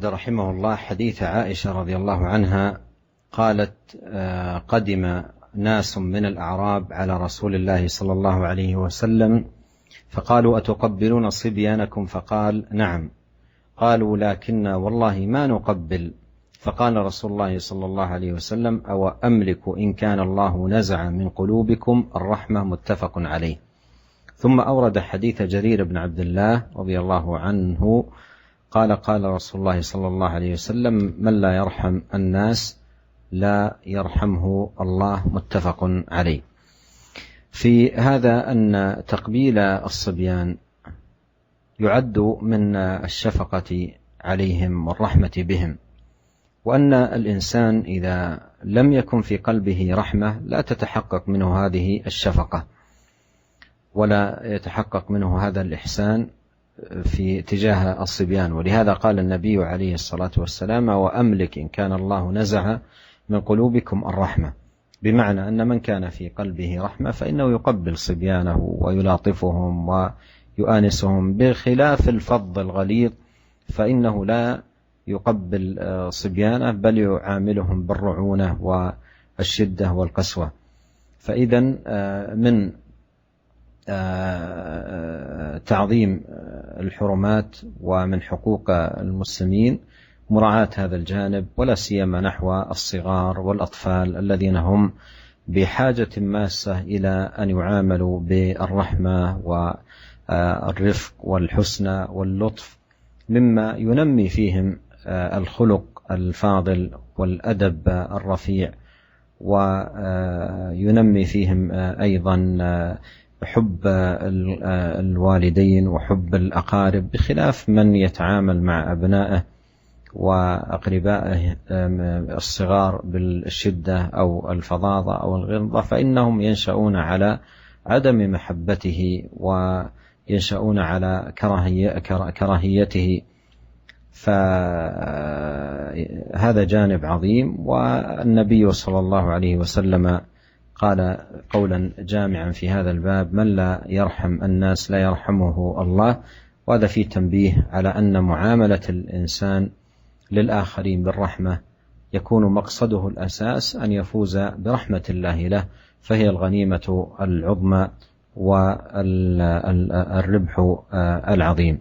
أورد رحمه الله حديث عائشة رضي الله عنها قالت: قدم ناس من الأعراب على رسول الله صلى الله عليه وسلم فقالوا: أتقبلون صبيانكم؟ فقال: نعم. قالوا: لكن والله ما نقبل. فقال رسول الله صلى الله عليه وسلم: أو أملك إن كان الله نزع من قلوبكم الرحمة. متفق عليه. ثم أورد حديث جرير بن عبد الله رضي الله عنه قال: قال رسول الله صلى الله عليه وسلم: من لا يرحم الناس لا يرحمه الله. متفق عليه. في هذا أن تقبيل الصبيان يعد من الشفقة عليهم والرحمة بهم، وأن الإنسان إذا لم يكن في قلبه رحمة لا تتحقق منه هذه الشفقة ولا يتحقق منه هذا الإحسان في تجاه الصبيان. ولهذا قال النبي عليه الصلاة والسلام: وأملك إن كان الله نزع من قلوبكم الرحمة، بمعنى أن من كان في قلبه رحمة فإنه يقبل صبيانه ويلاطفهم ويؤانسهم، بخلاف الفظ الغليظ فإنه لا يقبل صبيانه بل يعاملهم بالرعونة والشدة والقسوة. فإذا من تعظيم الحرمات ومن حقوق المسلمين مراعاة هذا الجانب، ولا سيما نحو الصغار والأطفال الذين هم بحاجة ماسة إلى أن يعاملوا بالرحمة والرفق والحسنى واللطف، مما ينمي فيهم الخلق الفاضل والأدب الرفيع، وينمي فيهم أيضا حب الوالدين وحب الأقارب، بخلاف من يتعامل مع أبنائه وأقربائه الصغار بالشدة أو الفظاظة أو الغلظة، فإنهم ينشأون على عدم محبته وينشأون على كراهيته. فهذا جانب عظيم. والنبي صلى الله عليه وسلم قال قولا جامعا في هذا الباب: من لا يرحم الناس لا يرحمه الله. وهذا فيه تنبيه على أن معاملة الإنسان للآخرين بالرحمة يكون مقصده الأساس أن يفوز برحمة الله له، فهي الغنيمة العظمى والربح العظيم.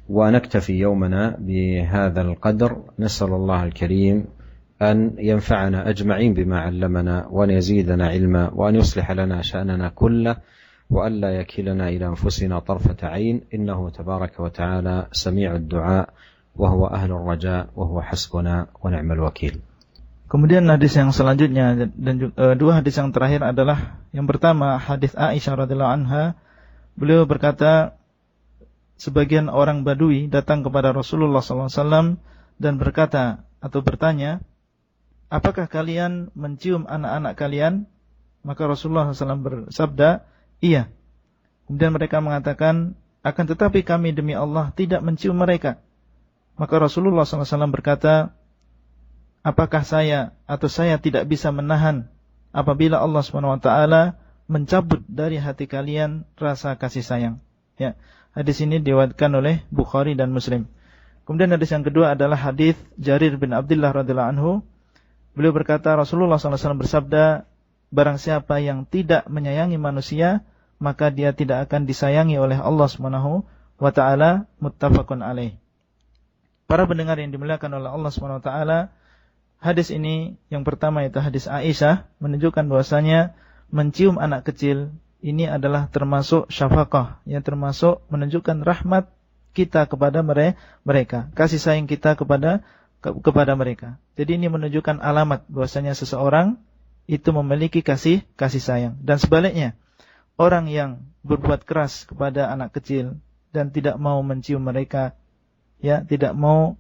ونكتفي يومنا بهذا القدر، نسأل الله الكريم أن ينفعنا أجمعين بما علمنا، وأن يزيدنا علما، وأن يصلح لنا شأننا كله، وأن لا يكلنا إلى أنفسنا طرفة عين، إنه تبارك وتعالى سميع الدعاء وهو أهل الرجاء وهو حسبنا ونعم الوكيل. Kemudian hadis yang selanjutnya dan dua hadis yang terakhir adalah yang pertama hadis Aisyah radhiyallahu anha. Beliau berkata, sebagian orang Badui datang kepada Rasulullah SAW dan berkata atau bertanya, apakah kalian mencium anak-anak kalian? Maka Rasulullah SAW bersabda, iya. Kemudian mereka mengatakan, akan tetapi kami demi Allah tidak mencium mereka. Maka Rasulullah SAW berkata, apakah saya tidak bisa menahan apabila Allah SWT mencabut dari hati kalian rasa kasih sayang? Ya, hadis ini diriwayatkan oleh Bukhari dan Muslim. Kemudian hadis yang kedua adalah hadis Jarir bin Abdullah radhiyallahu anhu. Beliau berkata, Rasulullah SAW bersabda, barang siapa yang tidak menyayangi manusia, maka dia tidak akan disayangi oleh Allah SWT. Muttafaqun alaih. Para pendengar yang dimuliakan oleh Allah SWT, hadis ini yang pertama itu hadis Aisyah menunjukkan bahwasanya mencium anak kecil ini adalah termasuk syafaqah, yang termasuk menunjukkan rahmat kita kepada mereka, kasih sayang kita kepada mereka. Jadi ini menunjukkan alamat bahwasanya seseorang itu memiliki kasih sayang. Dan sebaliknya, orang yang berbuat keras kepada anak kecil dan tidak mau mencium mereka, ya, tidak mau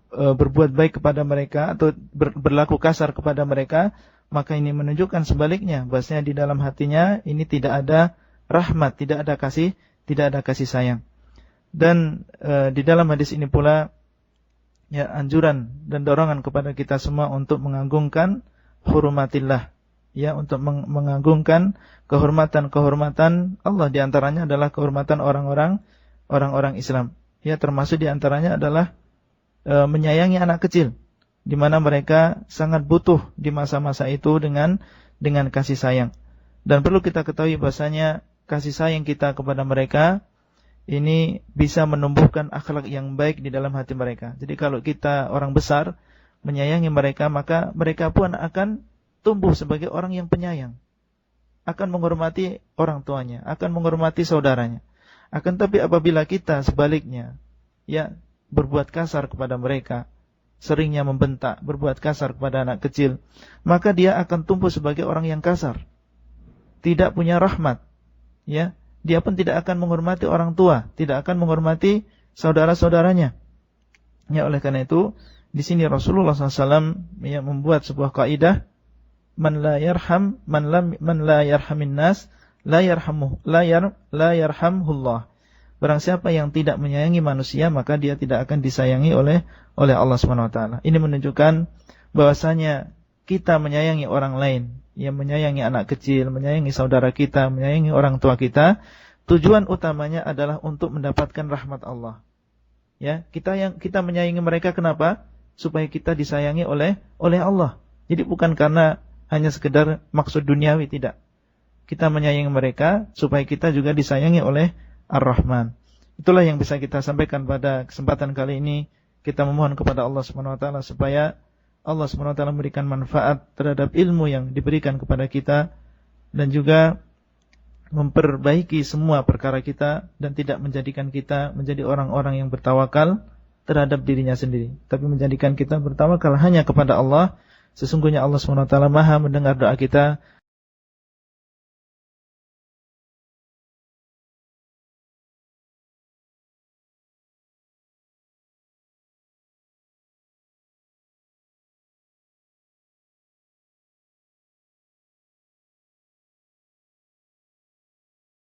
berbuat baik kepada mereka atau berlaku kasar kepada mereka, maka ini menunjukkan sebaliknya, bahwasanya di dalam hatinya ini tidak ada rahmat, tidak ada kasih sayang. Dan di dalam hadis ini pula, ya, anjuran dan dorongan kepada kita semua untuk mengagungkan hurumatillah, ya, untuk mengagungkan kehormatan Allah. Di antaranya adalah kehormatan orang-orang Islam. Ya, termasuk di antaranya adalah menyayangi anak kecil, di mana mereka sangat butuh di masa-masa itu dengan kasih sayang. Dan perlu kita ketahui bahasanya kasih sayang kita kepada mereka ini bisa menumbuhkan akhlak yang baik di dalam hati mereka. Jadi kalau kita orang besar menyayangi mereka, maka mereka pun akan tumbuh sebagai orang yang penyayang, akan menghormati orang tuanya, akan menghormati saudaranya. Akan tapi apabila kita sebaliknya ya berbuat kasar kepada mereka, seringnya membentak, berbuat kasar kepada anak kecil, maka dia akan tumbuh sebagai orang yang kasar, tidak punya rahmat. Ya, dia pun tidak akan menghormati orang tua, tidak akan menghormati saudara-saudaranya. Ya, oleh karena itu di sini Rasulullah SAW ya membuat sebuah kaidah, man la yarhamin nas la yarhamhullah. Barang siapa yang tidak menyayangi manusia, maka dia tidak akan disayangi oleh Allah SWT. Ini menunjukkan bahwasanya kita menyayangi orang lain, yang menyayangi anak kecil, menyayangi saudara kita, menyayangi orang tua kita, tujuan utamanya adalah untuk mendapatkan rahmat Allah. Ya, kita menyayangi mereka kenapa? Supaya kita disayangi oleh Allah. Jadi bukan karena hanya sekedar maksud duniawi, tidak. Kita menyayangi mereka supaya kita juga disayangi oleh Ar-Rahman. Itulah yang bisa kita sampaikan pada kesempatan kali ini. Kita memohon kepada Allah SWT supaya Allah SWT memberikan manfaat terhadap ilmu yang diberikan kepada kita, dan juga memperbaiki semua perkara kita, dan tidak menjadikan kita menjadi orang-orang yang bertawakal terhadap dirinya sendiri, tapi menjadikan kita bertawakal hanya kepada Allah. Sesungguhnya Allah SWT Maha mendengar doa kita,